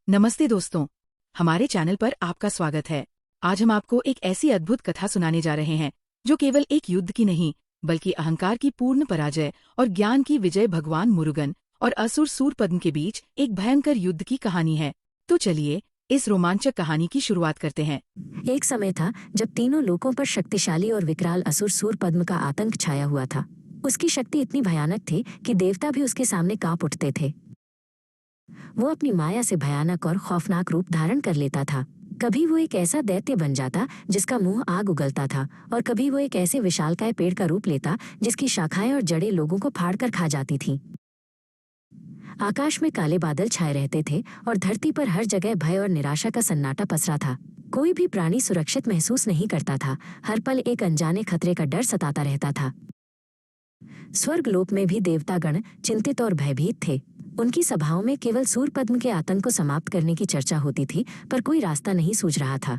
नमस्ते दोस्तों, हमारे चैनल पर आपका स्वागत है। आज हम आपको एक ऐसी अद्भुत कथा सुनाने जा रहे हैं जो केवल एक युद्ध की नहीं बल्कि अहंकार की पूर्ण पराजय और ज्ञान की विजय भगवान मुरुगन और असुर सूरपद्म के बीच एक भयंकर युद्ध की कहानी है। तो चलिए इस रोमांचक कहानी की शुरुआत करते हैं। एक समय था जब तीनों लोकों पर शक्तिशाली और विकराल असुर सूरपद्म का आतंक छाया हुआ था। उसकी शक्ति इतनी भयानक थी कि देवता भी उसके सामने कांप उठते थे। वो अपनी माया से भयानक और खौफनाक रूप धारण कर लेता था। कभी वो एक ऐसा दैत्य बन जाता जिसका मुंह आग उगलता था, और कभी वो एक ऐसे विशालकाय पेड़ का रूप लेता जिसकी शाखाएं और जड़ें लोगों को फाड़कर खा जाती थीं। आकाश में काले बादल छाए रहते थे और धरती पर हर जगह भय और निराशा का सन्नाटा पसरा था। कोई भी प्राणी सुरक्षित महसूस नहीं करता था। हर पल एक अनजाने खतरे का डर सताता रहता था। स्वर्गलोक में भी देवतागण चिंतित और भयभीत थे। उनकी सभाओं में केवल सूरपद्म के आतंक को समाप्त करने की चर्चा होती थी, पर कोई रास्ता नहीं सूझ रहा था।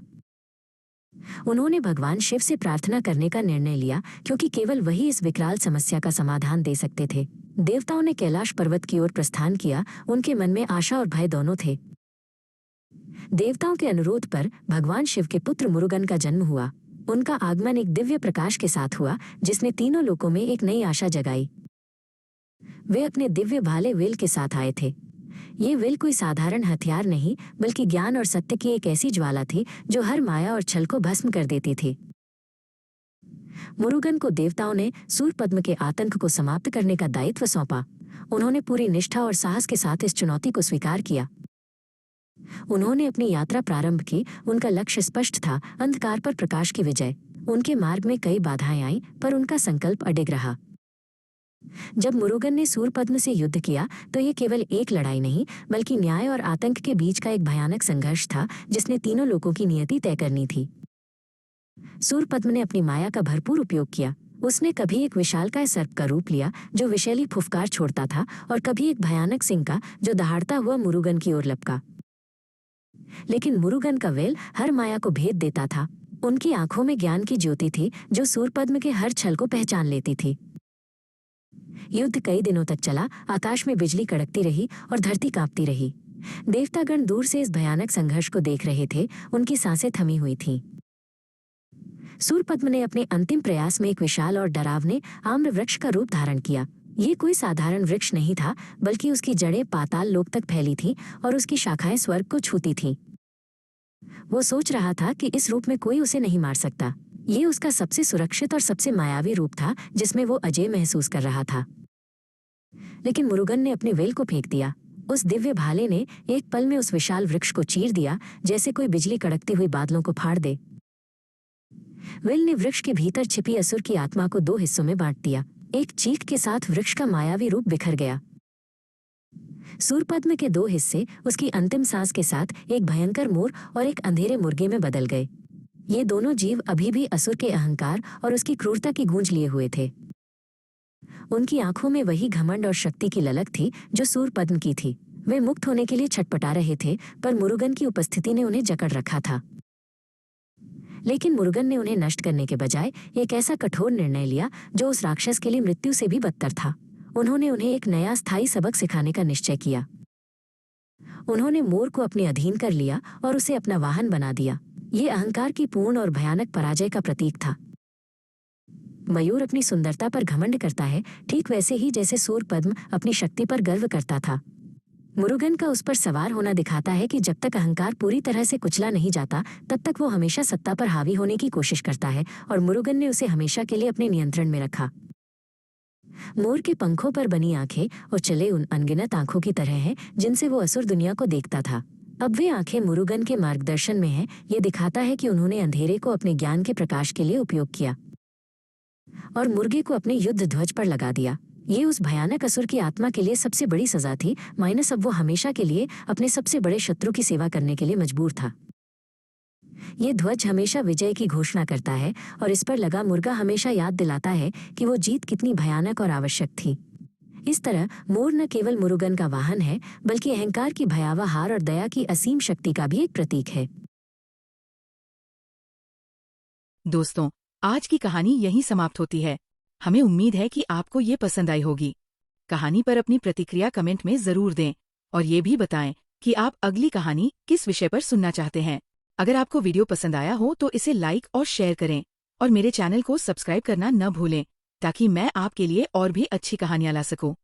उन्होंने भगवान शिव से प्रार्थना करने का निर्णय लिया, क्योंकि केवल वही इस विकराल समस्या का समाधान दे सकते थे। देवताओं ने कैलाश पर्वत की ओर प्रस्थान किया। उनके मन में आशा और भय दोनों थे। देवताओं के अनुरोध पर भगवान शिव के पुत्र मुरुगन का जन्म हुआ। उनका आगमन एक दिव्य प्रकाश के साथ हुआ, जिसने तीनों लोकों में एक नई आशा जगाई। वे अपने दिव्य भाले वेल के साथ आए थे। ये वेल कोई साधारण हथियार नहीं, बल्कि ज्ञान और सत्य की एक ऐसी ज्वाला थी जो हर माया और छल को भस्म कर देती थी। मुरुगन को देवताओं ने सूरपद्म के आतंक को समाप्त करने का दायित्व सौंपा। उन्होंने पूरी निष्ठा और साहस के साथ इस चुनौती को स्वीकार किया। उन्होंने अपनी यात्रा प्रारंभ की। उनका लक्ष्य स्पष्ट था, अंधकार पर प्रकाश की विजय। उनके मार्ग में कई बाधाएं आईं, पर उनका संकल्प अडिग रहा। जब मुरुगन ने सूरपद्म से युद्ध किया तो ये केवल एक लड़ाई नहीं, बल्कि न्याय और आतंक के बीच का एक भयानक संघर्ष था, जिसने तीनों लोगों की नियति तय करनी थी। सूरपद्म ने अपनी माया का भरपूर उपयोग किया। उसने कभी एक विशालकाय सर्प का रूप लिया जो विषैली फुफकार छोड़ता था, और कभी एक भयानक सिंह का जो दहाड़ता हुआ मुरुगन की ओर लपका। लेकिन मुरुगन का वेल हर माया को भेद देता था। उनकी आंखों में ज्ञान की ज्योति थी जो सूरपद्म के हर छल को पहचान लेती थी। युद्ध कई दिनों तक चला। आकाश में बिजली कड़कती रही और धरती कांपती रही। देवतागण दूर से इस भयानक संघर्ष को देख रहे थे। उनकी सांसें थमी हुई थीं। सूरपद्म ने अपने अंतिम प्रयास में एक विशाल और डरावने आम्र वृक्ष का रूप धारण किया। ये कोई साधारण वृक्ष नहीं था, बल्कि उसकी जड़ें पाताल लोक तक फैली थीं और उसकी शाखाएं स्वर्ग को छूती थीं। वो सोच रहा था कि इस रूप में कोई उसे नहीं मार सकता। ये उसका सबसे सुरक्षित और सबसे मायावी रूप था, जिसमें वो अजय महसूस कर रहा था। लेकिन मुरुगन ने अपने वेल को फेंक दिया। उस दिव्य भाले ने एक पल में उस विशाल वृक्ष को चीर दिया, जैसे कोई बिजली कड़कती हुई बादलों को फाड़ दे। वेल ने वृक्ष के भीतर छिपी असुर की आत्मा को दो हिस्सों में बांट दिया। एक चीख के साथ वृक्ष का मायावी रूप बिखर गया। सूरपद्म के दो हिस्से उसकी अंतिम सांस के साथ एक भयंकर मोर और एक अंधेरे मुर्गे में बदल गए। ये दोनों जीव अभी भी असुर के अहंकार और उसकी क्रूरता की गूंज लिए हुए थे। उनकी आंखों में वही घमंड और शक्ति की ललक थी जो सूरपद्म की थी। वे मुक्त होने के लिए छटपटा रहे थे, पर मुरुगन की उपस्थिति ने उन्हें जकड़ रखा था। लेकिन मुरुगन ने उन्हें नष्ट करने के बजाय एक ऐसा कठोर निर्णय लिया जो उस राक्षस के लिए मृत्यु से भी बदतर था। उन्होंने उन्हें एक नया स्थायी सबक सिखाने का निश्चय किया। उन्होंने मोर को अपने अधीन कर लिया और उसे अपना वाहन बना दिया। ये अहंकार की पूर्ण और भयानक पराजय का प्रतीक था। मयूर अपनी सुंदरता पर घमंड करता है, ठीक वैसे ही जैसे सूरपद्म अपनी शक्ति पर गर्व करता था। मुरुगन का उस पर सवार होना दिखाता है कि जब तक अहंकार पूरी तरह से कुचला नहीं जाता, तब तक वो हमेशा सत्ता पर हावी होने की कोशिश करता है, और मुरुगन ने उसे हमेशा के लिए अपने नियंत्रण में रखा। मोर के पंखों पर बनी आंखें और चले उन अनगिनत आंखों की तरह हैं जिनसे वो असुर दुनिया को देखता था। अब वे आंखें मुरुगन के मार्गदर्शन में हैं। ये दिखाता है कि उन्होंने अंधेरे को अपने ज्ञान के प्रकाश के लिए उपयोग किया और मुर्गे को अपने युद्ध ध्वज पर लगा दिया। ये उस भयानक असुर की आत्मा के लिए सबसे बड़ी सजा थी, माइनस अब वो हमेशा के लिए अपने सबसे बड़े शत्रु की सेवा करने के लिए मजबूर था। ये ध्वज हमेशा विजय की घोषणा करता है, और इस पर लगा मुर्गा हमेशा याद दिलाता है कि वो जीत कितनी भयानक और आवश्यक थी। इस तरह मोर न केवल मुरुगन का वाहन है, बल्कि अहंकार की भयावह हार और दया की असीम शक्ति का भी एक प्रतीक है। दोस्तों, आज की कहानी यहीं समाप्त होती है। हमें उम्मीद है कि आपको ये पसंद आई होगी। कहानी पर अपनी प्रतिक्रिया कमेंट में जरूर दें और ये भी बताएं कि आप अगली कहानी किस विषय पर सुनना चाहते हैं। अगर आपको वीडियो पसंद आया हो तो इसे लाइक और शेयर करें और मेरे चैनल को सब्सक्राइब करना न भूलें ताकि मैं आपके लिए और भी अच्छी कहानियां ला सकूं।